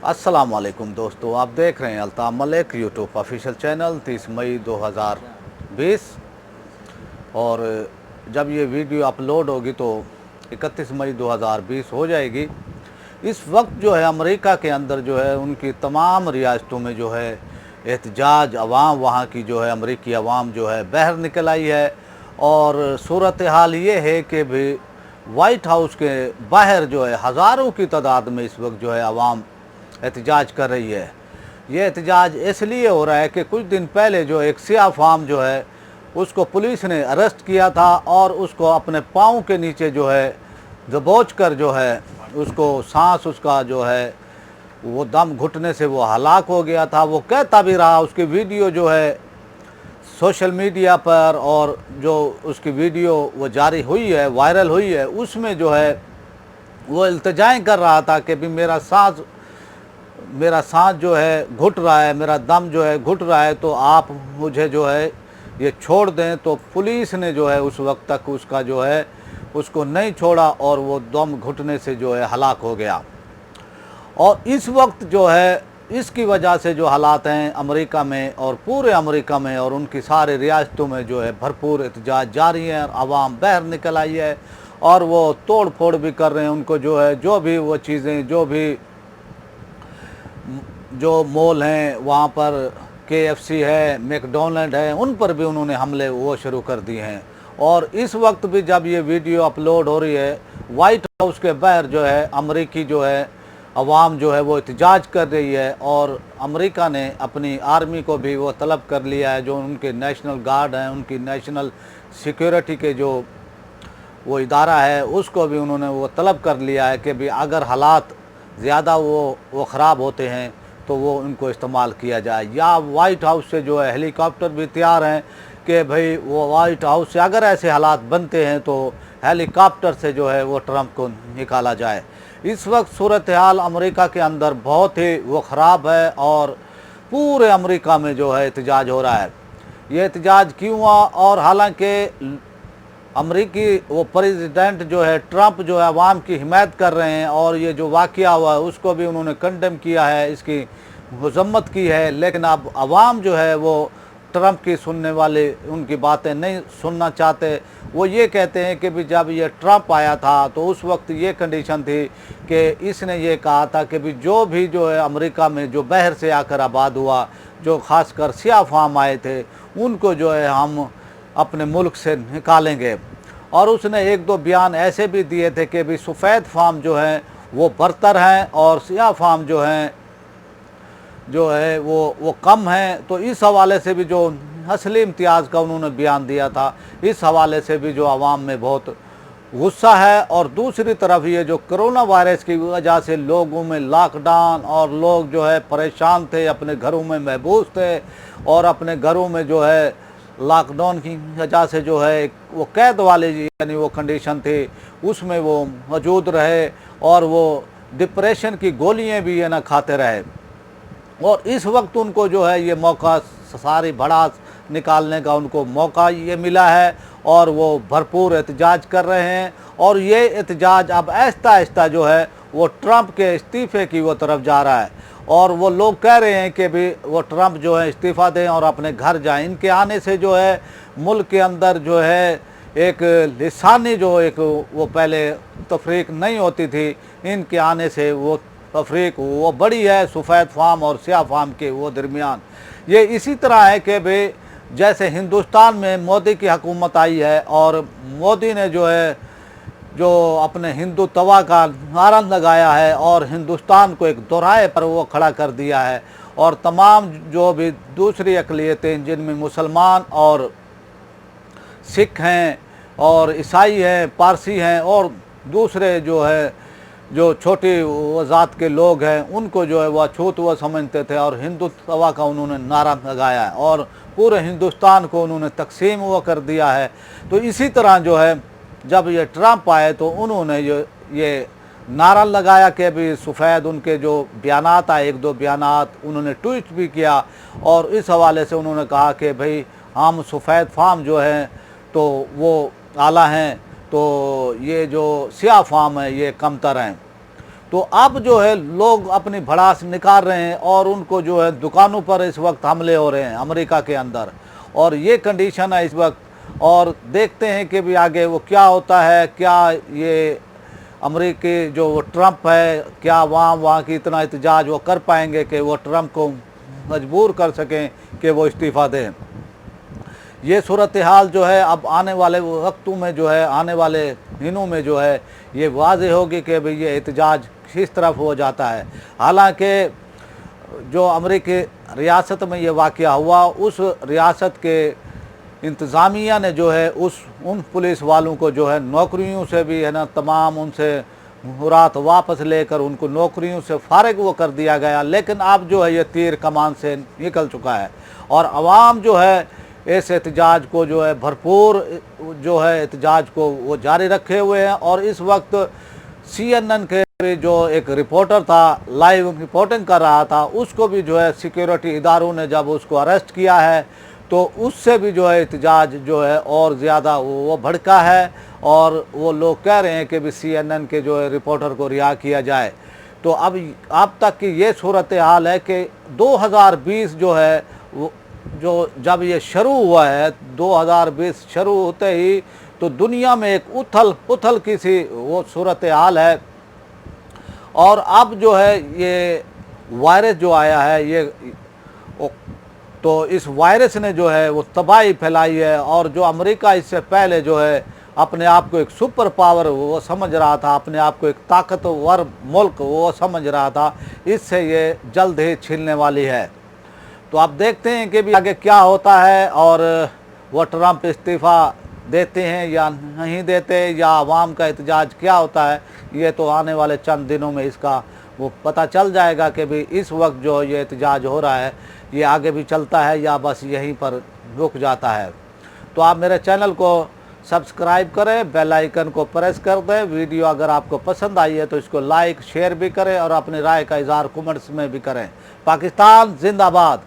السلام علیکم دوستو، آپ دیکھ رہے ہیں الطاف ملک یوٹیوب آفیشیل چینل 30 مئی 2020 اور جب یہ ویڈیو اپلوڈ ہوگی تو 31 مئی 2020 ہو جائے گی۔ اس وقت جو ہے امریکہ کے اندر جو ہے ان کی تمام ریاستوں میں جو ہے احتجاج، عوام وہاں کی جو ہے امریکی عوام جو ہے باہر نکل آئی ہے، اور صورتحال یہ ہے کہ بھی وائٹ ہاوس کے باہر جو ہے ہزاروں کی تعداد میں اس وقت جو ہے عوام احتجاج کر رہی ہے۔ یہ احتجاج اس لیے ہو رہا ہے کہ کچھ دن پہلے جو ایک سیاہ فام جو ہے اس کو پولیس نے اریسٹ کیا تھا اور اس کو اپنے پاؤں کے نیچے جو ہے دبوچ کر جو ہے اس کو سانس اس کا جو ہے وہ دم گھٹنے سے وہ ہلاک ہو گیا تھا۔ وہ کہتا بھی رہا، اس کی ویڈیو جو ہے سوشل میڈیا پر اور جو اس کی ویڈیو وہ جاری ہوئی ہے، وائرل ہوئی ہے، اس میں جو ہے وہ التجائیں کر رہا تھا کہ بھی میرا سانس جو ہے گھٹ رہا ہے، میرا دم جو ہے گھٹ رہا ہے، تو آپ مجھے جو ہے یہ چھوڑ دیں۔ تو پولیس نے جو ہے اس وقت تک اس کا جو ہے اس کو نہیں چھوڑا اور وہ دم گھٹنے سے جو ہے ہلاک ہو گیا۔ اور اس وقت جو ہے اس کی وجہ سے جو حالات ہیں امریکہ میں اور پورے امریکہ میں اور ان کی سارے ریاستوں میں جو ہے بھرپور احتجاج جاری ہیں، اور عوام باہر نکل آئی ہے اور وہ توڑ پھوڑ بھی کر رہے ہیں۔ ان کو جو ہے جو بھی وہ چیزیں جو مول ہیں وہاں پر KFC ہے، میک ڈونلڈ ہے، ان پر بھی انہوں نے حملے وہ شروع کر دیے ہیں۔ اور اس وقت بھی جب یہ ویڈیو اپلوڈ ہو رہی ہے، وائٹ ہاؤس کے باہر جو ہے امریکی جو ہے عوام جو ہے وہ احتجاج کر رہی ہے، اور امریکہ نے اپنی آرمی کو بھی وہ طلب کر لیا ہے، جو ان کے نیشنل گارڈ ہیں، ان کی نیشنل سیکیورٹی کے جو وہ ادارہ ہے، اس کو بھی انہوں نے وہ طلب کر لیا ہے کہ بھی اگر حالات زیادہ وہ خراب ہوتے ہیں تو وہ ان کو استعمال کیا جائے، یا وائٹ ہاؤس سے جو ہے ہیلی کاپٹر بھی تیار ہیں کہ بھئی وہ وائٹ ہاؤس سے اگر ایسے حالات بنتے ہیں تو ہیلی کاپٹر سے جو ہے وہ ٹرمپ کو نکالا جائے۔ اس وقت صورتحال امریکہ کے اندر بہت ہی وہ خراب ہے، اور پورے امریکہ میں جو ہے احتجاج ہو رہا ہے۔ یہ احتجاج کیوں ہوا؟ اور حالانکہ امریکی وہ پریزیڈنٹ جو ہے ٹرمپ جو ہے عوام کی حمایت کر رہے ہیں، اور یہ جو واقعہ ہوا ہے اس کو بھی انہوں نے کنڈیم کیا ہے، اس کی مذمت کی ہے، لیکن اب عوام جو ہے وہ ٹرمپ کی سننے والے ان کی باتیں نہیں سننا چاہتے۔ وہ یہ کہتے ہیں کہ بھی جب یہ ٹرمپ آیا تھا تو اس وقت یہ کنڈیشن تھی کہ اس نے یہ کہا تھا کہ بھی جو بھی جو ہے امریکہ میں جو باہر سے آ کر آباد ہوا، جو خاص کر سیاہ فام آئے تھے، ان کو جو ہے ہم اپنے ملک سے نکالیں گے۔ اور اس نے ایک دو بیان ایسے بھی دیے تھے کہ بھی سفید فام جو ہیں وہ برتر ہیں اور سیاہ فام جو ہے وہ کم ہیں۔ تو اس حوالے سے بھی جو اصلی امتیاز کا انہوں نے بیان دیا تھا، اس حوالے سے بھی جو عوام میں بہت غصہ ہے۔ اور دوسری طرف یہ جو کرونا وائرس کی وجہ سے لوگوں میں لاک ڈاؤن اور لوگ جو ہے پریشان تھے، اپنے گھروں میں محبوس تھے، اور اپنے گھروں میں جو ہے لاک ڈاؤن کی وجہ سے جو ہے وہ قید والی یعنی وہ کنڈیشن تھی، اس میں وہ موجود رہے، اور وہ ڈپریشن کی گولیاں بھی یہ نہ کھاتے رہے۔ اور اس وقت ان کو جو ہے یہ موقع ساری بھڑاس نکالنے کا ان کو موقع یہ ملا ہے، اور وہ بھرپور احتجاج کر رہے ہیں۔ اور یہ احتجاج اب آہستہ آہستہ جو ہے وہ ٹرمپ کے استعفے کی وہ طرف جا رہا ہے، اور وہ لوگ کہہ رہے ہیں کہ بھی وہ ٹرمپ جو ہے استعفیٰ دیں اور اپنے گھر جائیں۔ ان کے آنے سے جو ہے ملک کے اندر جو ہے ایک لسانی جو ایک وہ پہلے تفریق نہیں ہوتی تھی، ان کے آنے سے وہ تفریق وہ بڑی ہے سفید فام اور سیاہ فام کے وہ درمیان۔ یہ اسی طرح ہے کہ بھی جیسے ہندوستان میں مودی کی حکومت آئی ہے، اور مودی نے جو اپنے ہندو توا کا نعرہ لگایا ہے اور ہندوستان کو ایک دوراہے پر وہ کھڑا کر دیا ہے، اور تمام جو بھی دوسری اقلیتیں جن میں مسلمان اور سکھ ہیں اور عیسائی ہیں، پارسی ہیں، اور دوسرے جو چھوٹی ذات کے لوگ ہیں، ان کو جو ہے وہ اچھوت وہ سمجھتے تھے، اور ہندو توا کا انہوں نے نعرہ لگایا ہے، اور پورے ہندوستان کو انہوں نے تقسیم وہ کر دیا ہے۔ تو اسی طرح جو ہے جب یہ ٹرمپ آئے تو انہوں نے یہ نعرہ لگایا کہ بھی سفید، ان کے جو بیانات آئے ایک دو بیانات انہوں نے ٹویٹ بھی کیا، اور اس حوالے سے انہوں نے کہا کہ بھئی ہم سفید فام جو ہیں تو وہ اعلیٰ ہیں، تو یہ جو سیاہ فام ہے یہ کمتر ہیں۔ تو اب جو ہے لوگ اپنی بھڑاس نکال رہے ہیں اور ان کو جو ہے دکانوں پر اس وقت حملے ہو رہے ہیں امریکہ کے اندر، اور یہ کنڈیشن ہے اس وقت۔ اور دیکھتے ہیں کہ بھی آگے وہ کیا ہوتا ہے، کیا یہ امریکی جو وہ ٹرمپ ہے، کیا وہاں کی اتنا احتجاج وہ کر پائیں گے کہ وہ ٹرمپ کو مجبور کر سکیں کہ وہ استعفیٰ دیں۔ یہ صورتحال جو ہے اب آنے والے وقتوں میں جو ہے، آنے والے دنوں میں جو ہے یہ واضح ہوگی کہ بھئی یہ احتجاج کس طرف ہو جاتا ہے۔ حالانکہ جو امریکی ریاست میں یہ واقعہ ہوا، اس ریاست کے انتظامیہ نے جو ہے ان پولیس والوں کو جو ہے نوکریوں سے بھی ہے نا تمام ان سے مراد واپس لے کر ان کو نوکریوں سے فارغ وہ کر دیا گیا، لیکن اب جو ہے یہ تیر کمان سے نکل چکا ہے، اور عوام جو ہے اس احتجاج کو جو ہے بھرپور جو ہے احتجاج کو وہ جاری رکھے ہوئے ہیں۔ اور اس وقت CNN کے جو ایک رپورٹر تھا، لائیو رپورٹنگ کر رہا تھا، اس کو بھی جو ہے سیکیورٹی اداروں نے جب اس کو اریسٹ کیا ہے تو اس سے بھی جو ہے احتجاج جو ہے اور زیادہ وہ بھڑکا ہے، اور وہ لوگ کہہ رہے ہیں کہ بھی CNN کے جو ہے رپورٹر کو رہا کیا جائے۔ تو اب تک کی یہ صورتحال ہے کہ 2020 جو ہے جو جب یہ شروع ہوا ہے، 2020 شروع ہوتے ہی تو دنیا میں ایک اتھل کی سی وہ صورتحال ہے، اور اب جو ہے یہ وائرس جو آیا ہے تو اس وائرس نے جو ہے وہ تباہی پھیلائی ہے، اور جو امریکہ اس سے پہلے جو ہے اپنے آپ کو ایک سپر پاور وہ سمجھ رہا تھا، اپنے آپ کو ایک طاقتور ملک وہ سمجھ رہا تھا، اس سے یہ جلد ہی چھلنے والی ہے۔ تو آپ دیکھتے ہیں کہ بھی آگے کیا ہوتا ہے، اور وہ ٹرمپ استعفیٰ دیتے ہیں یا نہیں دیتے، یا عوام کا احتجاج کیا ہوتا ہے، یہ تو آنے والے چند دنوں میں اس کا وہ پتہ چل جائے گا کہ بھی اس وقت جو یہ احتجاج ہو رہا ہے یہ آگے بھی چلتا ہے یا بس یہیں پر رک جاتا ہے۔ تو آپ میرے چینل کو سبسکرائب کریں، بیل آئیکن کو پریس کر دیں، ویڈیو اگر آپ کو پسند آئی ہے تو اس کو لائک شیئر بھی کریں، اور اپنی رائے کا اظہار کمنٹس میں بھی کریں۔ پاکستان زندہ باد۔